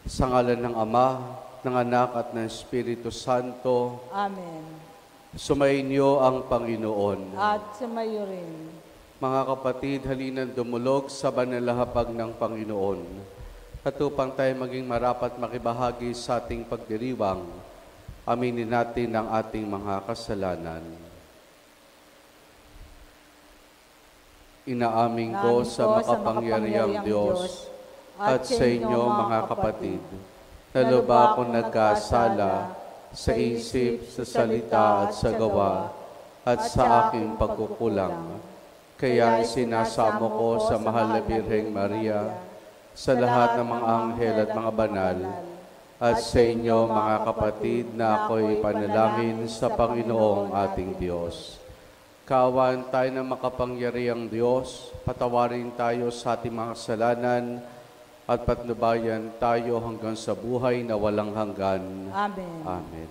Sa ngalan ng Ama, ng Anak at ng Espiritu Santo. Amen. Sumainyo ang Panginoon. At sumayo rin. Mga kapatid, halinan dumulog sa banal na hapag ng Panginoon. At upang tayo maging marapat makibahagi sa ating pagdiriwang, aminin natin ang ating mga kasalanan. Inaamin ko sa makapangyarihang Diyos at sa inyo mga kapatid, na lubha akong nagkasala sa isip, sa salita at sa gawa, at sa aking pagkukulang. Kaya isinasamo ko sa mahal na Birheng Maria, sa lahat ng mga anghel at mga banal, at sa inyo mga kapatid na ako'y panalangin sa Panginoong ating Diyos. Kaawaan tayo ng makapangyarihang Diyos, patawarin tayo sa ating mga kasalanan, at patnubayan tayo hanggang sa buhay na walang hanggan. Amen. Amen.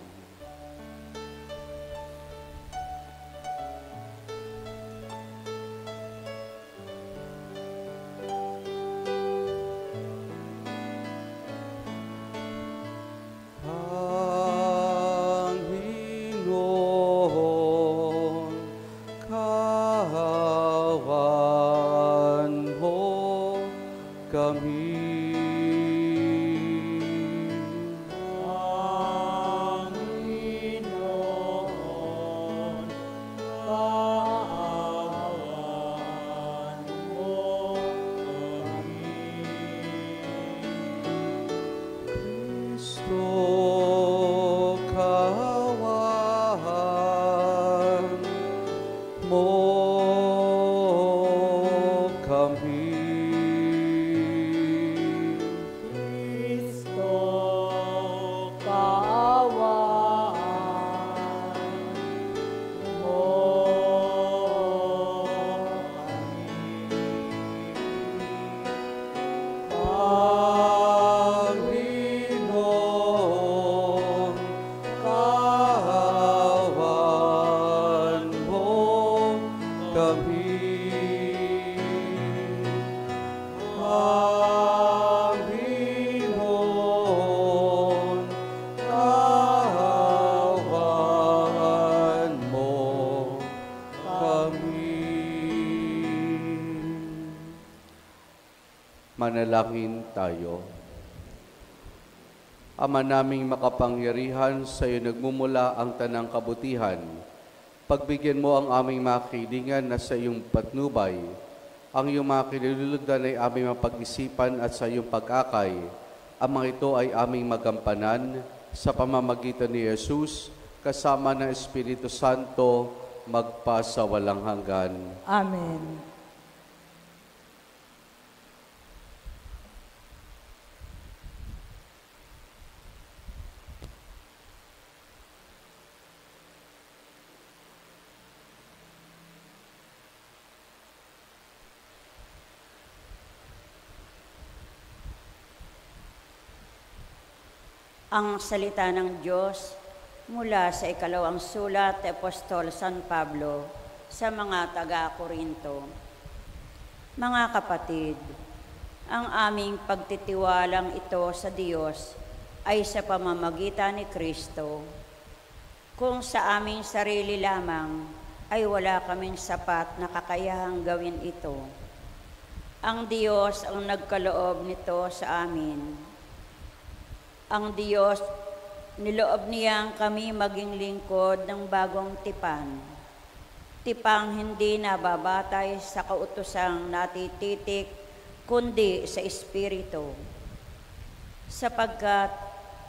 Manalangin tayo. Ama naming makapangyarihan, sa iyo nagmumula ang tanang kabutihan. Pagbigyan mo ang aming mga kilingan na sa iyong patnubay. Ang iyong mga kinilulugan ay aming mapag-isipan at sa iyong pag-akay. Ang mga ito ay aming magampanan sa pamamagitan ni Jesus, kasama ng Espiritu Santo, magpasa walang hanggan. Amen. Ang salita ng Diyos mula sa ikalawang sulat ni Apostol San Pablo sa mga taga-Korinto. Mga kapatid, ang aming pagtitiwalang ito sa Diyos ay sa pamamagitan ni Kristo. Kung sa aming sarili lamang ay wala kaming sapat na kakayahang gawin ito. Ang Diyos ang nagkaloob nito sa amin. Ang Diyos, niloob niyang kami maging lingkod ng bagong tipan. Tipang hindi nababatay sa kautosang natititik, kundi sa Espiritu. Sapagkat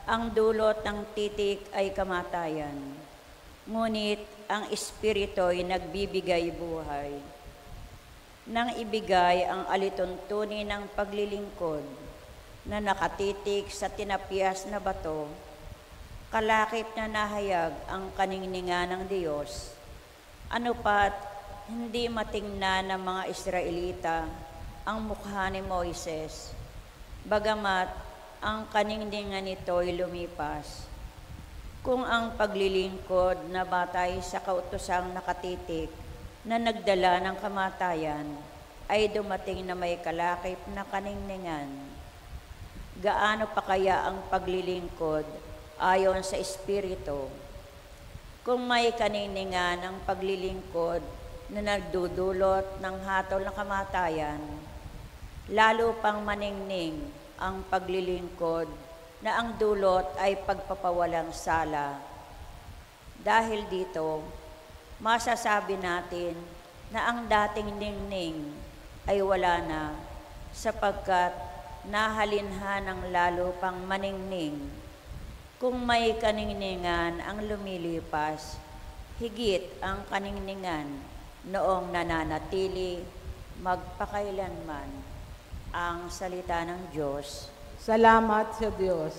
ang dulot ng titik ay kamatayan, ngunit ang Espiritu ay nagbibigay buhay. Nang ibigay ang alituntunin ng paglilingkod, na nakatitik sa tinapyas na bato, kalakip na nahayag ang kaningningan ng Diyos. Ano pat, hindi matingnan ng mga Israelita ang mukha ni Moises, bagamat ang kaningningan nito ay lumipas. Kung ang paglilingkod na batay sa kautosang nakatitik na nagdala ng kamatayan ay dumating na may kalakip na kaningningan, gaano pa kaya ang paglilingkod ayon sa Espiritu? Kung may kaniningan ang paglilingkod na nagdudulot ng hatol na kamatayan, lalo pang maningning ang paglilingkod na ang dulot ay pagpapawalang sala. Dahil dito, masasabi natin na ang dating ningning ay wala na, sapagkat nahalinhan ng lalo pang maningning. Kung may kaningningan ang lumilipas, higit ang kaningningan noong nananatili magpakailanman. Ang salita ng Diyos. Salamat sa Diyos.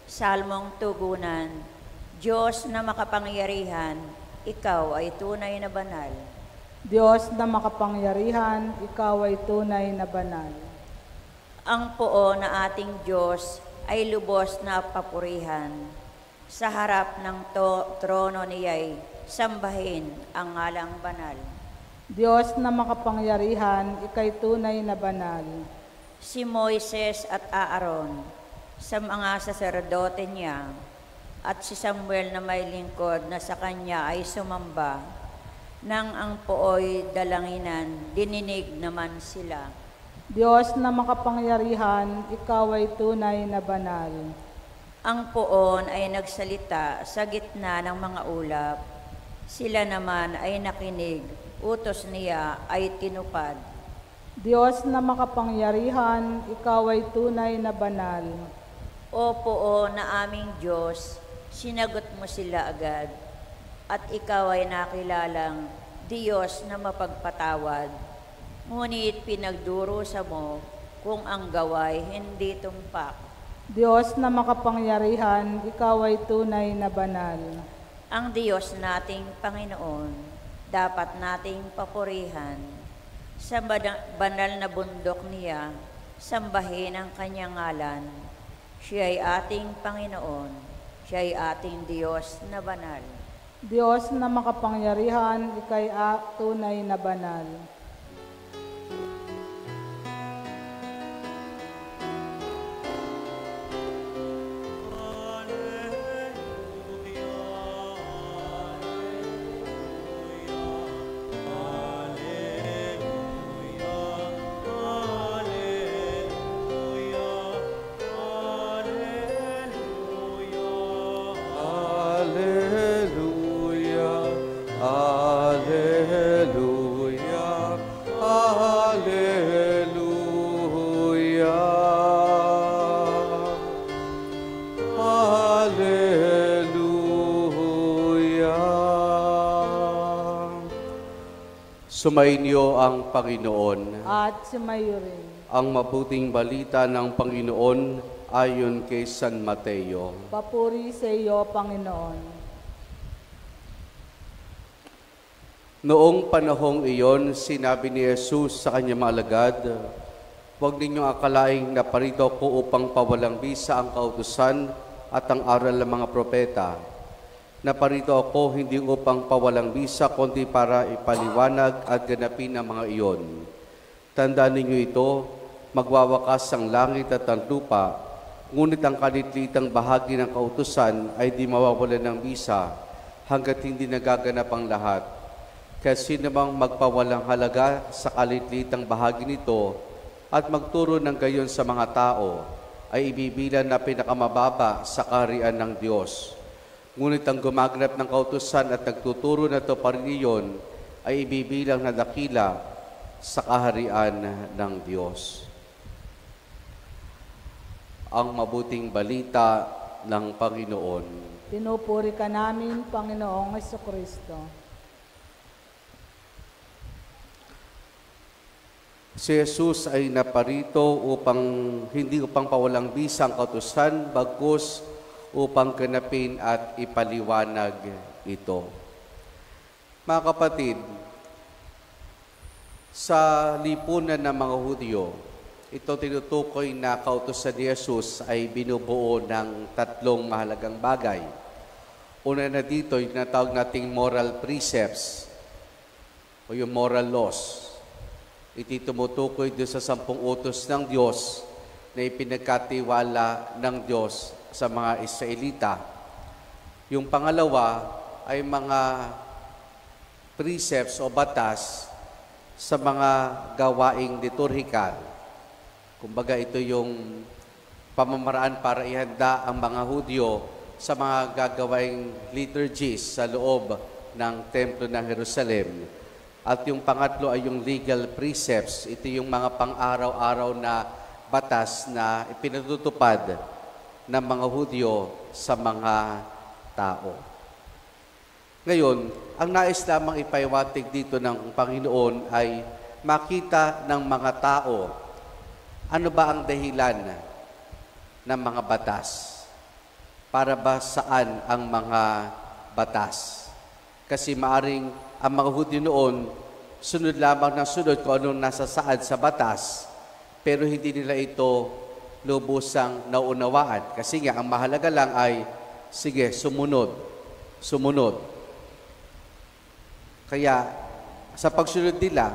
Salmong tugunan, Diyos na makapangyarihan, ikaw ay tunay na banal. Diyos na makapangyarihan, ikaw ay tunay na banal. Ang puo na ating Diyos ay lubos na papurihan. Sa harap ng trono niya'y sambahin ang ngalang banal. Diyos na makapangyarihan, ika'y tunay na banal. Si Moises at Aaron, sa mga saserdote niya, at si Samuel na may lingkod na sa kanya ay sumamba, nang ang pooy dalanginan, dininig naman sila. Diyos na makapangyarihan, ikaw ay tunay na banal. Ang poon ay nagsalita sa gitna ng mga ulap. Sila naman ay nakinig, utos niya ay tinupad. Diyos na makapangyarihan, ikaw ay tunay na banal. O poon na aming Diyos, sinagot mo sila agad, at ikaw ay nakilalang Diyos na mapagpatawad. Ngunit pinagdurusa mo kung ang gaway hindi tumpak. Diyos na makapangyarihan, ikaw ay tunay na banal. Ang Diyos nating Panginoon, dapat nating papurihan. Sa banal na bundok niya, sambahin ang kanyang ngalan. Siya ay ating Panginoon, siya ay ating Diyos na banal. Diyos na makapangyarihan, ika'y tunay na banal. Sumainyo ang Panginoon. At sumayo rin. Ang mabuting balita ng Panginoon ayon kay San Mateo. Papuri sa iyo, Panginoon. Noong panahong iyon, sinabi ni Jesus sa kanyang mga alagad, "Huwag ninyong akalaing naparito ko upang pawalang bisa ang kautusan at ang aral ng mga propeta. Naparito ako hindi upang pawalang bisa, kundi para ipaliwanag at ganapin ang mga iyon. Tandaan ninyo ito, magwawakas ang langit at ang lupa, ngunit ang kalitlitang bahagi ng kautusan ay di mawawalan ng bisa hanggat hindi nagaganap ang lahat. Kaya sino mang magpawalang halaga sa kalitlitang bahagi nito at magturo ng gayon sa mga tao, ay ibibilan na pinakamababa sa kaharian ng Diyos. Ngunit ang gumaganap ng kautusan at nagtuturo na ito pa rin iyon ay ibibilang na dakila sa kaharian ng Diyos." Ang mabuting balita ng Panginoon. Pinupuri ka namin, Panginoong Jesucristo. Si Jesus ay naparito hindi upang pawalang bisa ang kautusan, bagkus upang ganapin at ipaliwanag ito. Mga kapatid, sa lipunan ng mga Hudyo, ito tinutukoy na kautusan ni Jesus ay binubuo ng tatlong mahalagang bagay. Una na dito, yung natawag nating moral precepts o yung moral laws. Ito tumutukoy doon sa 10 utos ng Diyos na ipinagkatiwala ng Diyos sa mga Israelita. Yung pangalawa ay mga precepts o batas sa mga gawaing liturhikal. Kumbaga ito yung pamamaraan para ihanda ang mga Hudyo sa mga gagawaing liturgies sa loob ng Templo ng Jerusalem. At yung pangatlo ay yung legal precepts. Ito yung mga pang-araw-araw na batas na ipinatutupad ng mga Hudyo sa mga tao. Ngayon, ang nais lamang ipaiwatig dito ng Panginoon ay makita ng mga tao ano ba ang dahilan ng mga batas. Para ba saan ang mga batas? Kasi maaring ang mga Hudyo noon, sunod lamang ng sunod kung anong nasa saad sa batas, pero hindi nila ito lubusang naunawaan. Kasi nga, ang mahalaga lang ay, sige, sumunod. Kaya, sa pagsunod nila,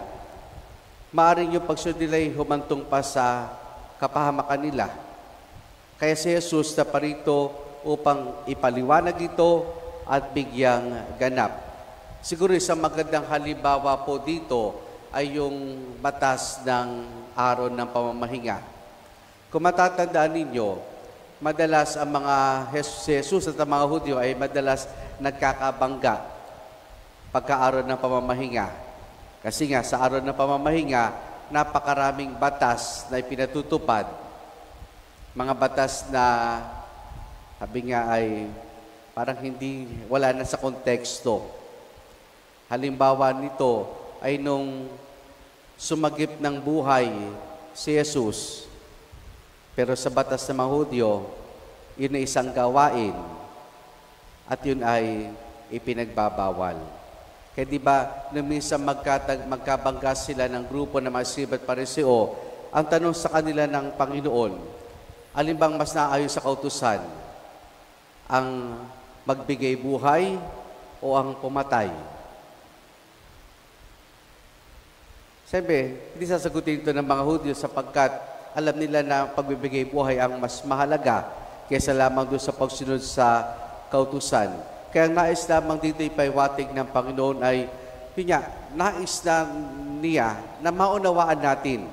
maaring yung pagsunod nila ay humantong pa sa kapahamakan nila. Kaya si Jesus na parito upang ipaliwanag ito at bigyang ganap. Siguro isang magandang halimbawa po dito ay yung batas ng araw ng pamamahinga. Kung matatandaan ninyo, madalas ang mga Jesus at ang mga Hudyo ay madalas nagkakabangga pagka-araw ng pamamahinga. Kasi nga sa araw ng pamamahinga, napakaraming batas na ipinatutupad. Mga batas na sabi nga ay parang wala na sa konteksto. Halimbawa nito ay nung sumagip ng buhay si Jesus, pero sa batas ng mga Hudyo, yun ay isang gawain at yun ay ipinagbabawal. Kaya di ba, nung minsan magkabangga sila ng grupo ng mga Scribe at Pariseo, ang tanong sa kanila ng Panginoon, alin bang mas naayon sa kautusan? Ang magbigay buhay o ang pumatay? Siyempre, hindi sasagutin ito ng mga Hudyo sapagkat alam nila na pagbibigay buhay ang mas mahalaga kaysa lamang doon sa pagsunod sa kautusan. Kaya nais lamang dito ipaiwatig ng Panginoon ay, yun nga, nais na niya na maunawaan natin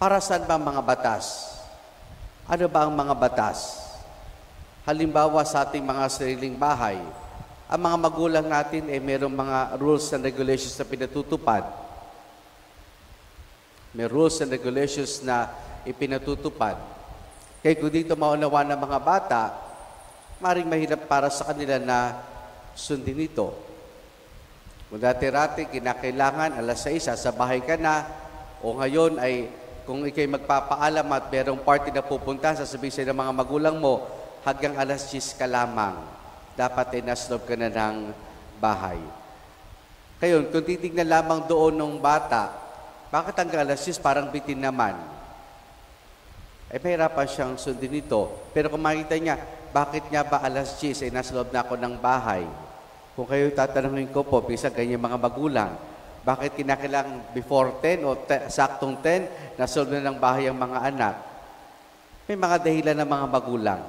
para saan ba ang mga batas? Ano ba ang mga batas? Halimbawa sa ating mga sariling bahay, ang mga magulang natin ay mayroong mga rules and regulations na pinatutupad. May rules and regulations na ipinatutupad. Kaya kung dito maunawa ng mga bata, maring mahirap para sa kanila na sundin ito. Kung dati-rati, kinakailangan, 6:00, sa bahay ka na, o ngayon ay kung ikay magpapaalam at merong party na pupunta, sasabihin sa'yo ng mga magulang mo, hanggang 10:00 ka lamang. Dapat ay nasloob ka na ng bahay. Ngayon, kung titignan lamang doon ng bata, bakit hanggang 10:00 parang bitin naman? Ay mahirapan siyang sundin ito. Pero kung makita niya, bakit nga ba 10:00 ay nasa loob na ako ng bahay? Kung kayo tatanungin ko po, bisa ganyan mga magulang, bakit kinakailangan before 10 o saktong 10, nasa loob na ng bahay ang mga anak? May mga dahilan ng mga magulang.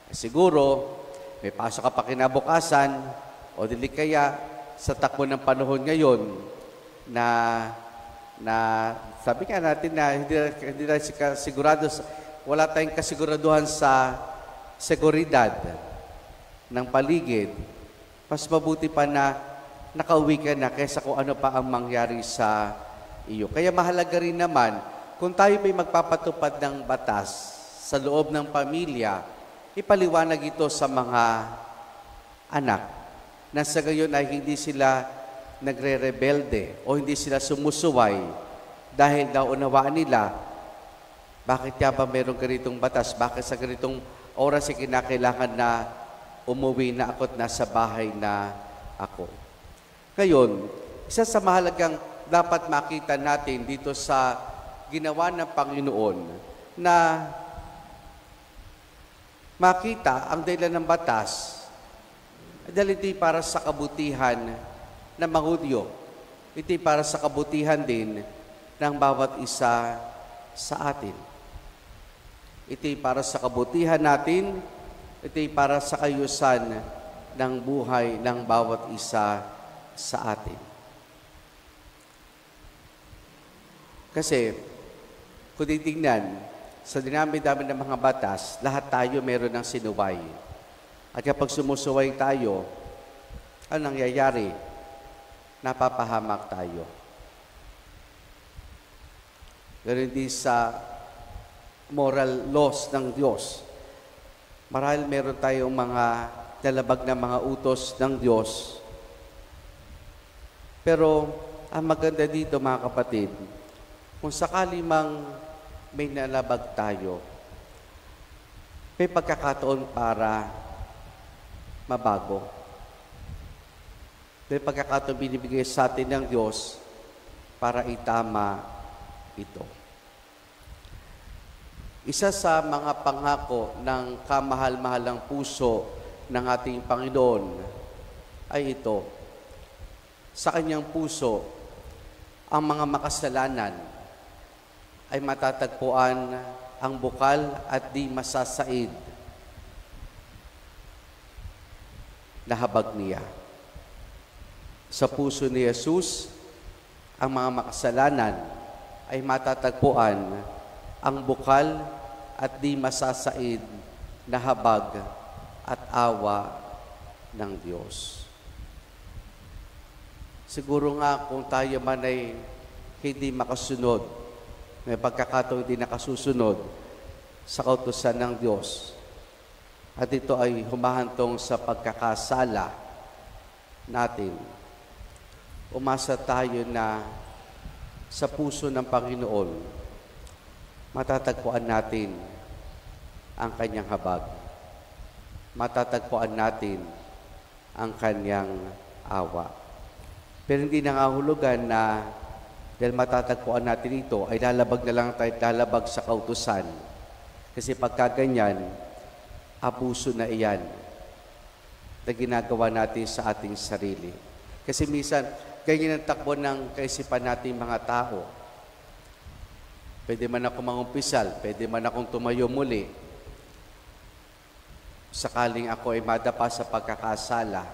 Siguro, may pasok ka pa kinabukasan, o dili kaya sa takbo ng panahon ngayon na sabi nga natin na hindi na sigurado, wala tayong kasiguraduhan sa seguridad ng paligid, mas mabuti pa na nakauwi ka na kaysa kung ano pa ang mangyari sa iyo. Kaya mahalaga rin naman, kung tayo may magpapatupad ng batas sa loob ng pamilya, ipaliwanag ito sa mga anak na sa gayon ay hindi sila nagre-rebelde o hindi sila sumusuway dahil naunawaan nila bakit nga ba mayroong ganitong batas, bakit sa ganitong oras ay kinakailangan na umuwi na ako at nasa bahay na ako. Ngayon, isa sa mahalagang dapat makita natin dito sa ginawa ng Panginoon na makita ang dahilan ng batas dahil ito'y para sa kabutihan ng mga Hudyo. Ito'y para sa kabutihan din ng bawat isa sa atin. Ito'y para sa kabutihan natin, ito'y para sa kayusan ng buhay ng bawat isa sa atin. Kasi, kung titingnan, sa dinami-dami ng mga batas, lahat tayo meron ng sinuway. At kapag sumusuway tayo, anong nangyayari? Napapahamak tayo. Ganun din sa moral laws ng Diyos. Marahil meron tayong mga talabag na mga utos ng Diyos. Pero, ang maganda dito mga kapatid, kung sakali mang may nalabag tayo, may pagkakataon para mabago. May pagkakataon binibigay sa atin ng Diyos para itama ito. Isa sa mga pangako ng kamahal-mahalang puso ng ating Panginoon ay ito. Sa kanyang puso, ang mga makasalanan ay matatagpuan ang bukal at di masasaid na habag niya. Sa puso ni Jesus, ang mga makasalanan ay matatagpuan ang bukal at di masasaid na habag at awa ng Diyos. Siguro nga kung tayo man ay hindi makasunod, may pagkakataon din nakasusunod sa kautusan ng Diyos. At ito ay humahantong sa pagkakasala natin. Umasa tayo na sa puso ng Panginoon, matatagpuan natin ang kanyang habag. Matatagpuan natin ang kanyang awa. Pero hindi nangahulugan na dahil matatagpuan natin ito, ay lalabag na lang tayo, lalabag sa kautusan. Kasi pagka ganyan, abuso na iyan na ginagawa natin sa ating sarili. Kasi minsan, ganyan ang takbo ng kaisipan natin mga tao. Pwede man ako mangumpisal, pwede man akong tumayo muli. Sakaling ako ay madapa sa pagkakasala.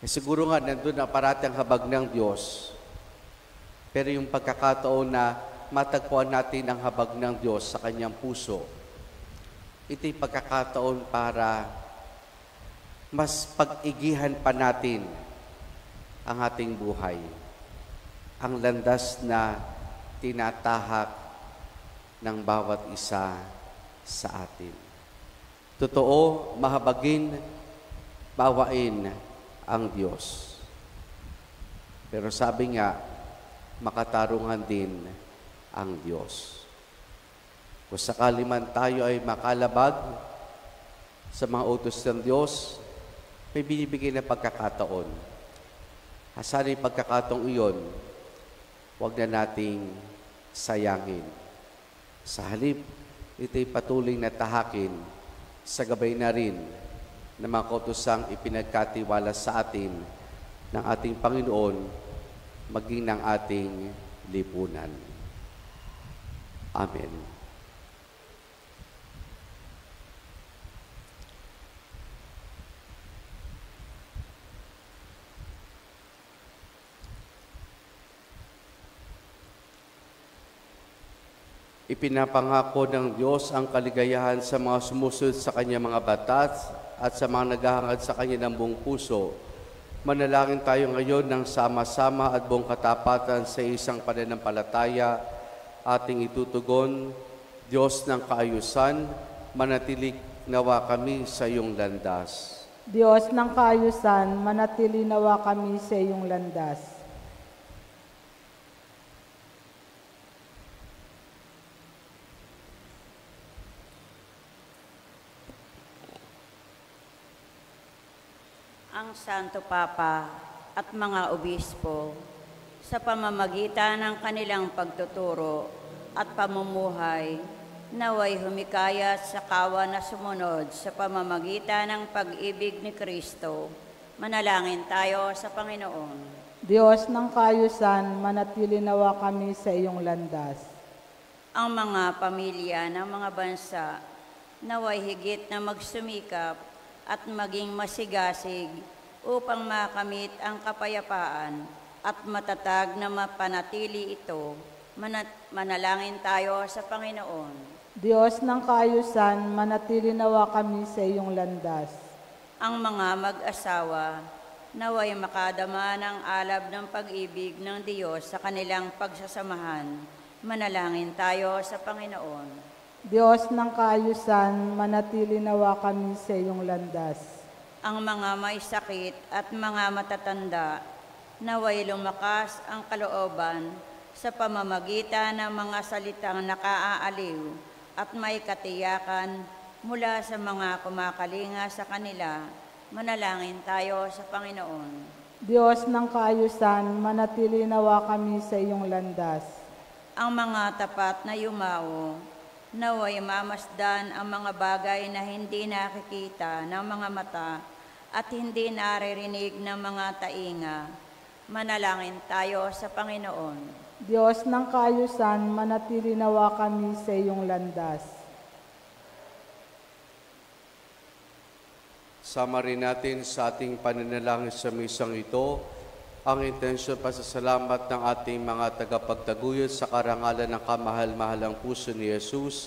Siguro nga, nandun na parati ang habag ng Diyos. Pero yung pagkakataon na matagpuan natin ang habag ng Diyos sa kanyang puso, ito'y pagkakataon para mas pag-igihan pa natin ang ating buhay. Ang landas na tinatahak ng bawat isa sa atin. Totoo, mahabagin, bawain ang Diyos. Pero sabi nga, makatarungan din ang Diyos. Kung sakali man tayo ay makalabag sa mga utos ng Diyos, may binibigay na pagkakataon. Sana yung pagkakataong iyon, huwag na nating sayangin. Sa halip, ito'y patuloy na tahakin sa gabay na rin ng mga kautosang ipinagkatiwala sa atin ng ating Panginoon maging ng ating lipunan. Amen. Ipinapangako ng Diyos ang kaligayahan sa mga sumusunod sa Kanyang mga batas at sa mga naghahangad sa Kanya ng buong puso. Manalangin tayo ngayon ng sama-sama at buong katapatan sa isang pananampalataya. Ating itutugon, Diyos ng kaayusan, manatili nawa kami sa iyong landas. Diyos ng kaayusan, manatili nawa kami sa iyong landas. Ang Santo Papa at mga obispo sa pamamagitan ng kanilang pagtuturo at pamumuhay naway humikayat sa kawan na sumunod sa pamamagitan ng pag-ibig ni Kristo. Manalangin tayo sa Panginoon. Diyos ng kaayusan, manatili nawa kami sa iyong landas. ang mga pamilya ng mga bansa naway higit na magsumikap at maging masigasig upang makamit ang kapayapaan at matatag na mapanatili ito. Manalangin tayo sa Panginoon. Diyos ng kaayusan, manatili nawa kami sa iyong landas. Ang mga mag-asawa naway makadama ng alab ng pag-ibig ng Diyos sa kanilang pagsasamahan. Manalangin tayo sa Panginoon. Diyos ng kaayusan, manatili nawa kami sa iyong landas. Ang mga may sakit at mga matatanda, naway lumakas ang kalooban sa pamamagitan ng mga salitang nakaaaliw at may katiyakan mula sa mga kumakalinga sa kanila. Manalangin tayo sa Panginoon. Diyos ng kaayusan, manatili nawa kami sa iyong landas. Ang mga tapat na yumao, naway mamasdan ang mga bagay na hindi nakikita ng mga mata at hindi naririnig ng mga tainga. Manalangin tayo sa Panginoon. Diyos ng kaayusan, manatili nawa kami sa iyong landas. Sama rin natin sa ating pananalangin sa misang ito ang intensyon pasasalamat ng ating mga tagapagtaguyod sa karangalan ng kamahal-mahalang puso ni Jesus,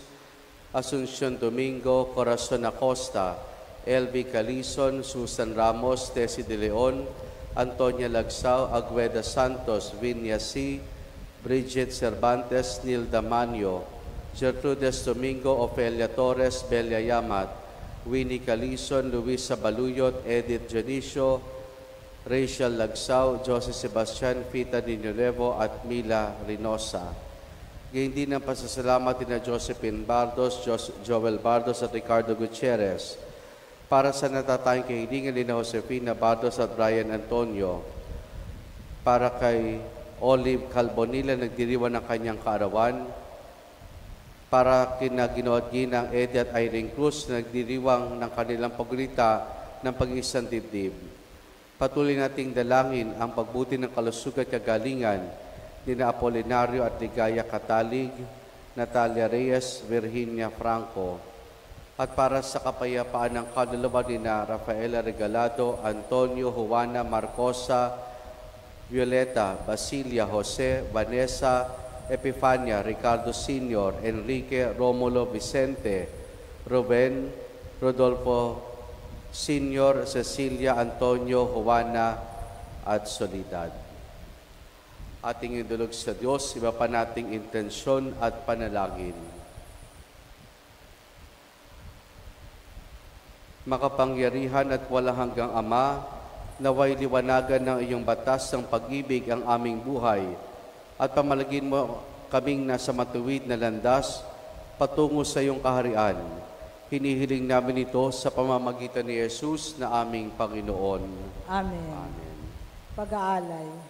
Asuncion Domingo, Corazon Acosta, LV Calison, Susan Ramos, Tessie De Leon, Antonia Lagsao, Agueda Santos, Vinya C., Bridget Cervantes, Nilda Manio, Gertrudes Domingo, Ofelia Torres, Belia Yamat, Winnie Calison, Luisa Baluyot, Edith Janicio, Rachel Lagsao, Jose Sebastian, Fita Niñolevo at Mila Reynosa. Gayon din ang pasasalamat na Josephine Bardos, Joel Bardos at Ricardo Gutierrez. Para sa natatayang kahilingan ni Josefina Bardos at Brian Antonio. Para kay Olive Calbonilla, nagdiriwan ng kanyang kaarawan. Para kina Ginood Ginang Eddie at Irene Cruz, nagdiriwang ng kanilang pagulita ng pag-iisang dibdib. Patuloy nating dalangin ang pagbuti ng kalusugan at kagalingan ni Apolinario at Ligaya Katalig, Natalia Reyes, Virginia Franco, at para sa kapayapaan ng kaluluwa ni Rafaela Regalado, Antonio, Juana Marcosa, Violeta, Basilia, Jose, Vanessa, Epifania, Ricardo Sr., Enrique, Romulo, Vicente, Ruben, Rodolfo Sr., Cecilia, Antonio, Juana, at Solidad. Ating idulog sa Diyos, iba pa nating intensyon at panalangin. Makapangyarihan at walang hanggang Ama, naway liwanagan ng iyong batas ng pag-ibig ang aming buhay at pamalagin mo kaming nasa matuwid na landas patungo sa iyong kaharian. Hinihiling namin ito sa pamamagitan ni Jesus na aming Panginoon. Amen. Amen. Pag-aalay.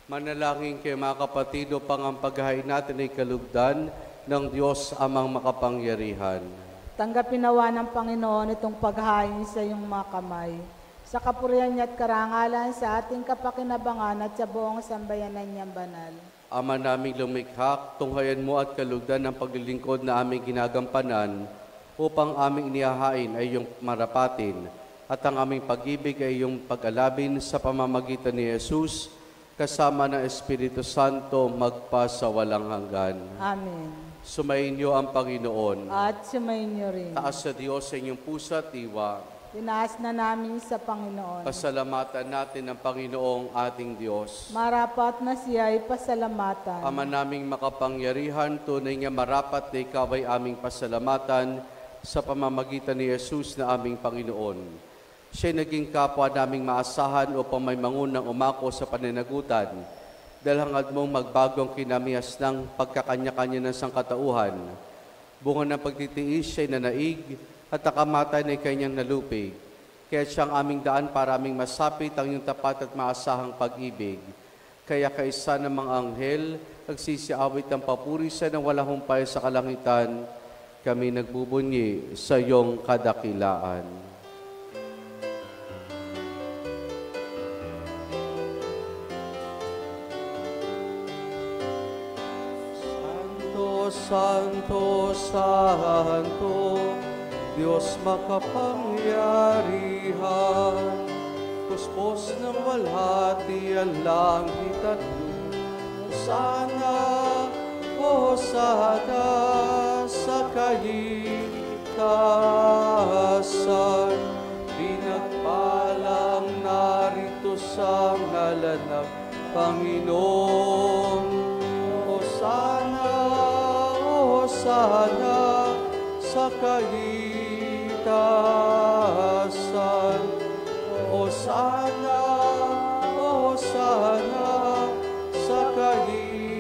Manalangin kayo mga kapatid upang ang paghahain natin ay kalugdan ng Diyos amang makapangyarihan. Tanggapin nawa ng Panginoon itong paghain sa iyong mga kamay. Sa kapurihan niya at karangalan sa ating kapakinabangan at sa buong sambayanan niyang banal. Ama naming lumikha, tunghayan mo at kalugdan ng paglilingkod na aming ginagampanan upang aming inihahain ay iyong marapatin at ang aming pag-ibig ay iyong pag-alabin sa pamamagitan ni Jesus kasama ng Espiritu Santo magpa sa walang hanggan. Amen. Sumainyo ang Panginoon. At sumayin niyo rin. Taas sa Diyos sa inyong puso at diwa. Tinaas na namin sa Panginoon. Pasalamatan natin ang Panginoong ating Diyos. Marapat na siya ay pasalamatan. Ama naming makapangyarihan, tunay nga marapat na ikaw ay aming pasalamatan sa pamamagitan ni Jesus na aming Panginoon. Siya'y naging kapwa naming maasahan upang may mangunang umako sa pananagutan dahil hangad mong magbagong kinamias ng pagkakanya-kanya ng sangkatauhan. Bunga ng pagtitiis siya'y nanaig at nakamatay na kanyang nalupig. Kaya siyang aming daan para aming masapit ang iyong tapat at maasahang pag-ibig. Kaya kaisa ng mga anghel, nagsisiawit ng papurisan ng walang humpay sa kalangitan, kami nagbubunyi sa iyong kadakilaan. Santo, Santo, Santo, Diyos makapangyarihan, puspos ng walhati ang langit at lupa. Hosana sa kaligtasan, pinagpalang narito sa ngalan ng Panginoon. Hosana sa kaligtasan. Hosana sa kaligtasan.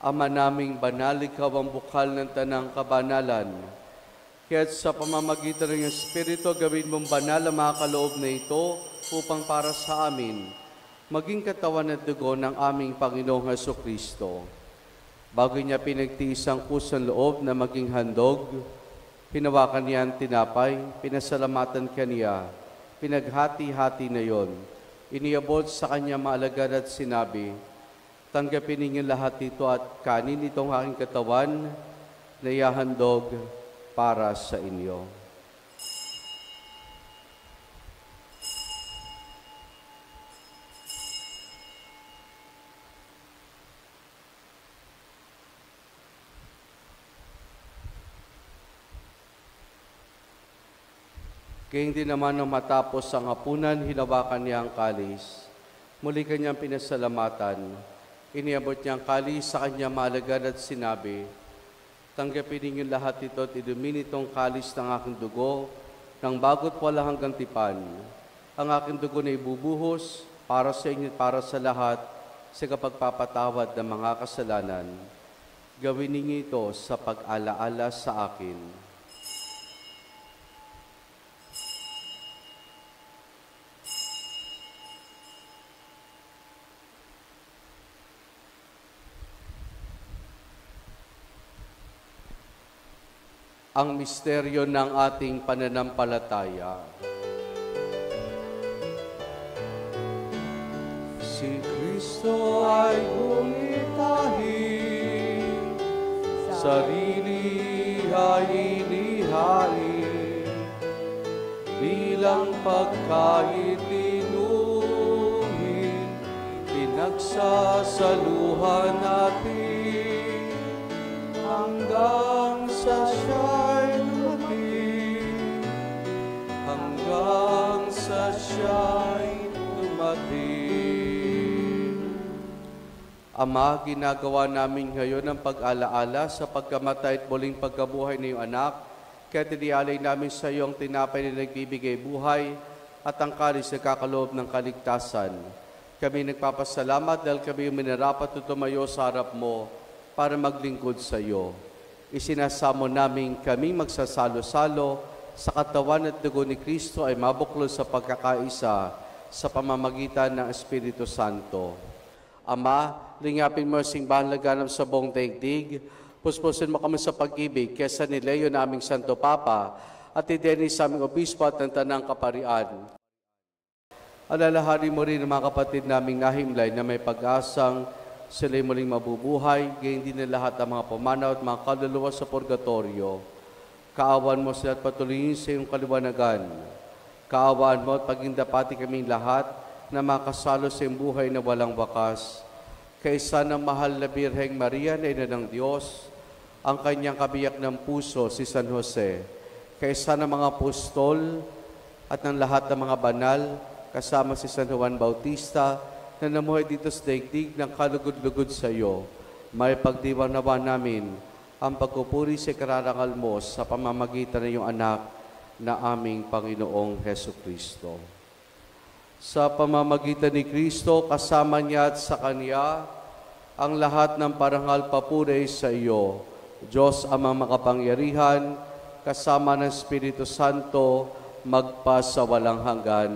Ama naming banal, ikaw ang bukal ng tanang kabanalan. Kaya't sa pamamagitan ng Espiritu, gawin mong banal ang mga kaloob na ito upang para sa amin maging katawan at dugo ng aming Panginoong Hesukristo. Bago niya pinagtiis ang kusang loob na maging handog, hinawakan niya ang tinapay, pinasalamatan kaniya, pinaghati-hati na yon. Iniabot sa kanya mga alagad at sinabi, tanggapin ninyo lahat ito at kanin itong aking katawan na ihahandog para sa inyo. Gayun din naman nang matapos ang hapunan, hinawakan niya ang kalis. Muli kanyang pinasalamatan. Iniabot niya ang kalis sa kanya maalagad at sinabi, tanggapin ninyo lahat ito at inumin itong kalis ng aking dugo, ng bago't wala hanggang tipan. Ang aking dugo na ibubuhos para sa inyo at para sa lahat sa kapagpapatawad ng mga kasalanan. Gawin ninyo ito sa pag-alaala sa akin. Ang misteryo ng ating pananampalataya. Si Kristo ay bumitahin, sarili ay inihain, bilang pagkain inumin, pinagsasaluhan natin, hanggang sa siya'y dumating, hanggang sa siya'y dumating. Ama, ginagawa namin ngayon ang pag-alaala sa pagkamatay at muling pagkabuhay ng iyong anak, kaya tinialay namin sa iyo ang tinapay na nagbibigay buhay at ang kalis na kakaloob ng kaligtasan. Kami nagpapasalamat dahil kami minarapat at tumayo sa harap mo para maglingkod sa iyo. Isinasamo namin kami magsasalo-salo sa katawan at dugo ni Kristo ay mabuklod sa pagkakaisa sa pamamagitan ng Espiritu Santo. Ama, lingapin mo ang simbahan laganap sa buong daigdig. Puspusin mo kami sa pag-ibig kesa ni Leo na aming Santo Papa at ni Dennis sa aming Obispo at ng Tanang Kaparian. Alalahanin mo rin ang mga kapatid naming nahimlay na may pag-asang sila'y muling mabubuhay, gayon din na lahat ang mga pumanaw at mga kaluluwa sa purgatorio. Kaawan mo sila at patuloyin sa iyong kaliwanagan. Kaawaan mo at pagindapati kaming lahat na makasalo sa iyong buhay na walang wakas. Kaisa ng mahal na Birheng Maria na Ina ng Diyos, ang kanyang kabiyak ng puso si San Jose, kaisa ng mga apostol at ng lahat ng mga banal, kasama si San Juan Bautista, na namuhay dito sa daigdig ng kalugod-lugod sa iyo, may pagdiwang nawa namin ang pagpupuri sa kararangal mo sa pamamagitan ng iyong anak na aming Panginoong Hesukristo. Sa pamamagitan ni Kristo, kasama niya at sa Kanya, ang lahat ng parangal papuri sa iyo, Diyos Amang makapangyarihan, kasama ng Espiritu Santo, magpa sa walang hanggan.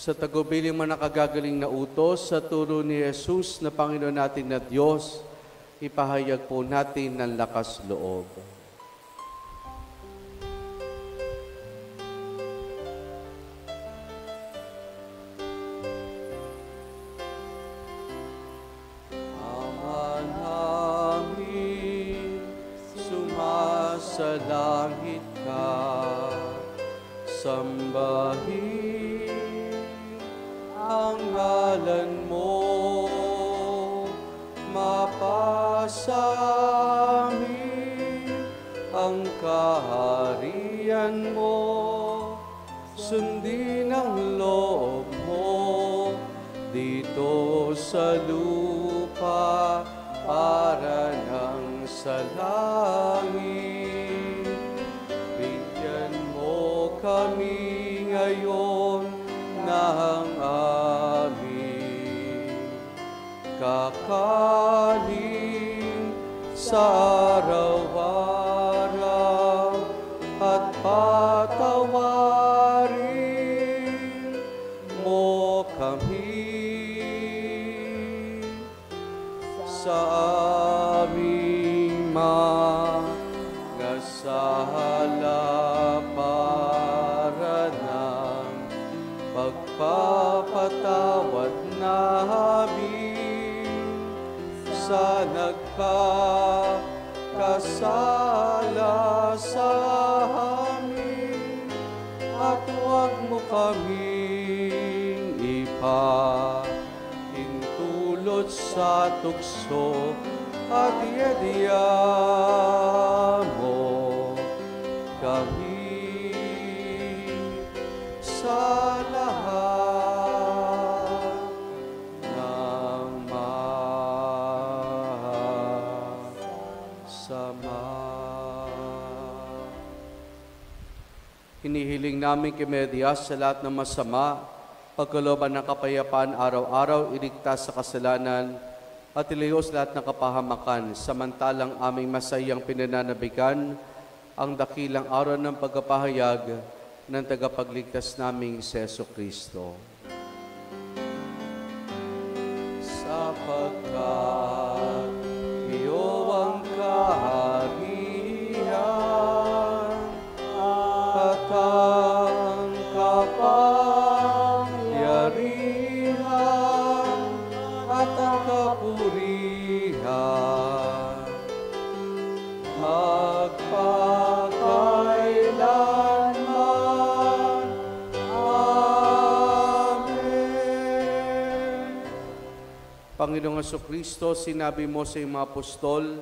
Sa tagubilin mo nakagagaling na utos, sa turo ni Jesus na Panginoon natin na Diyos, ipahayag po natin ng lakas loob. Ama namin, sumasalangit ka, sambahin ang ngalan mo, mapasamin ang kaharian mo, sundin ang loob mo dito sa lupa para nang sa langit. Bigyan mo kami ngayon ng aming kakanin sa araw-araw at patawarin mo kami sa aming mga sala para ng pagpapatawad namin sa nagkakasala sa amin, at huwag mo kaming ipahintulot sa tukso at iadya mo kami sa lahat ng masama. Hinihiling namin kay Medias sa lahat ng masama, pagkalooban ng kapayapaan araw-araw, iligtas sa kasalanan, at ilayos lahat ng kapahamakan, samantalang aming masayang pinananabigan ang dakilang araw ng pagkapahayag ng tagapagligtas naming si Jesucristo. Sapagkat iyo ang kaharian at ang kapangyarihan at ang kapurihan magpakailanman. Amen. Panginoong Jesucristo, sinabi mo sa iyong mga apostol,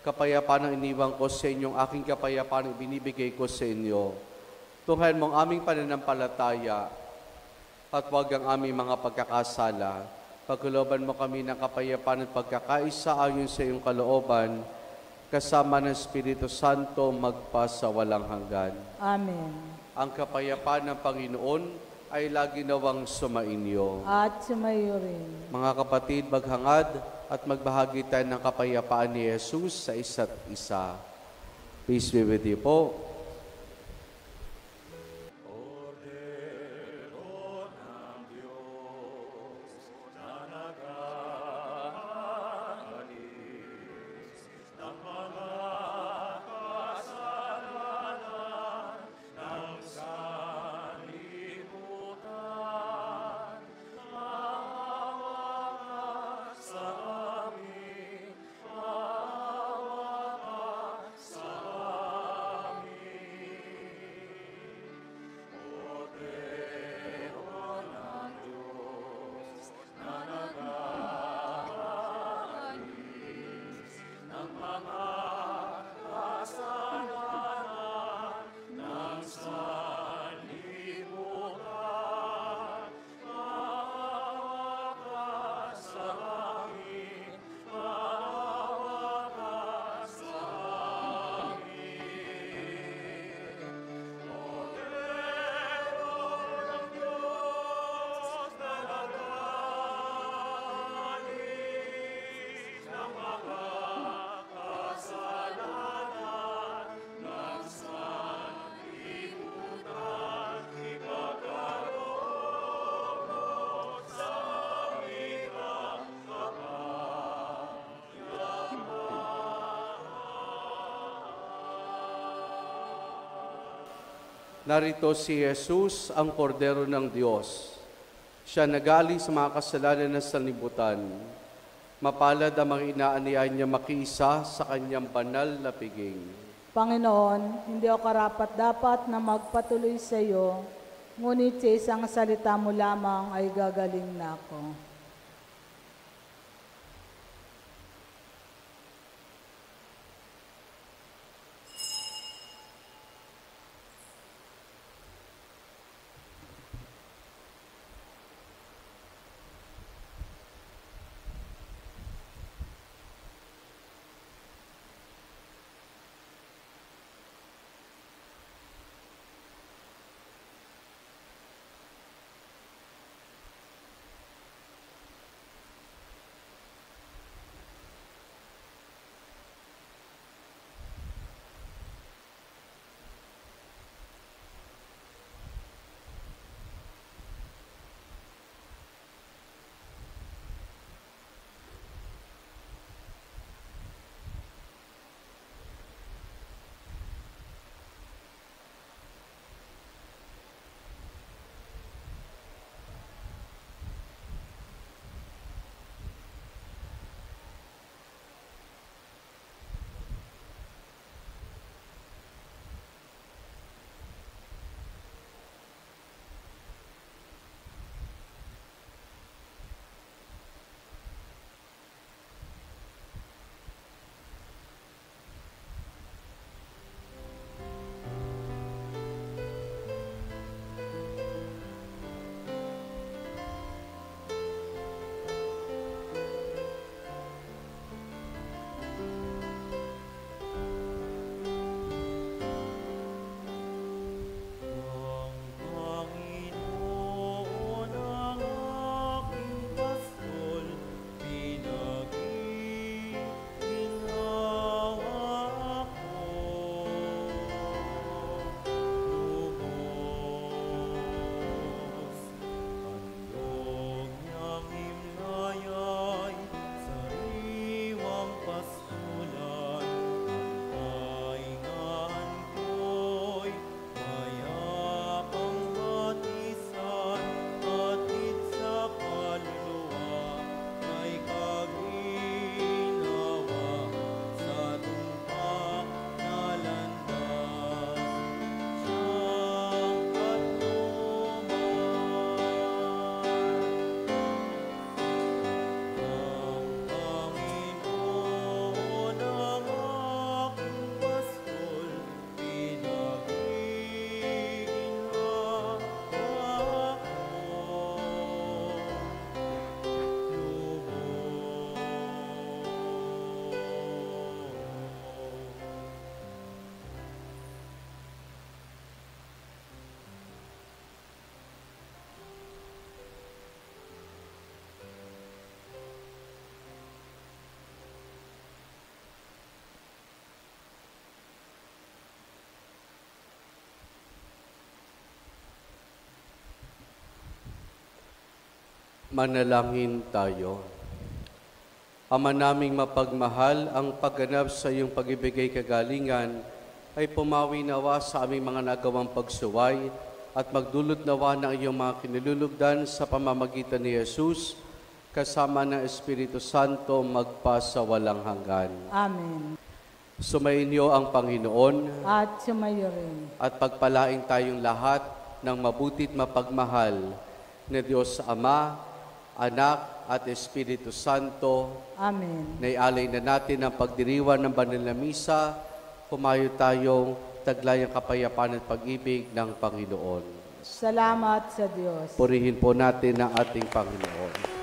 kapayapaan ang iniwang ko sa inyong aking kapayapaan ang binibigay ko sa inyo. Tunghayan mo ang aming pananampalataya at huwag ang aming mga pagkakasala. Pagkalooban mo kami ng kapayapaan at pagkakaisa ayon sa iyong kalooban, kasama ng Espiritu Santo magpa sa walang hanggan. Amen. Ang kapayapaan ng Panginoon ay lagi nawang sumainyo. At sumayo rin. Mga kapatid, maghangad at magbahagi tayo ng kapayapaan ni Jesus sa isa't isa. Peace be with you po. Narito si Jesus, ang kordero ng Diyos. Siya nagali sa mga kasalanan ng sanlibutan. Mapalad ang mga inaanihan niya makiisa sa kanyang banal na piging. Panginoon, hindi ako karapat-dapat na magpatuloy sa iyo, ngunit sa isang salita mo lamang ay gagaling na ako. Manalangin tayo. Ama naming mapagmahal, ang pagganap sa iyong pag-ibigay kagalingan ay pumawi nawa sa aming mga nagawang pagsuway at magdulot nawa ng iyong mga kinilulugdan sa pamamagitan ni Jesus, kasama ng Espiritu Santo magpasawalang hanggan. Amen. Sumainyo ang Panginoon At sumayo rin. at pagpalaing tayong lahat ng mabuti't mapagmahal na Diyos Ama, Anak at Espiritu Santo. Amen. Naialay na natin ang pagdiriwan ng banal na misa. Humayo tayong taglayang kapayapaan at pag-ibig ng Panginoon. Salamat sa Diyos. Purihin po natin ang ating Panginoon.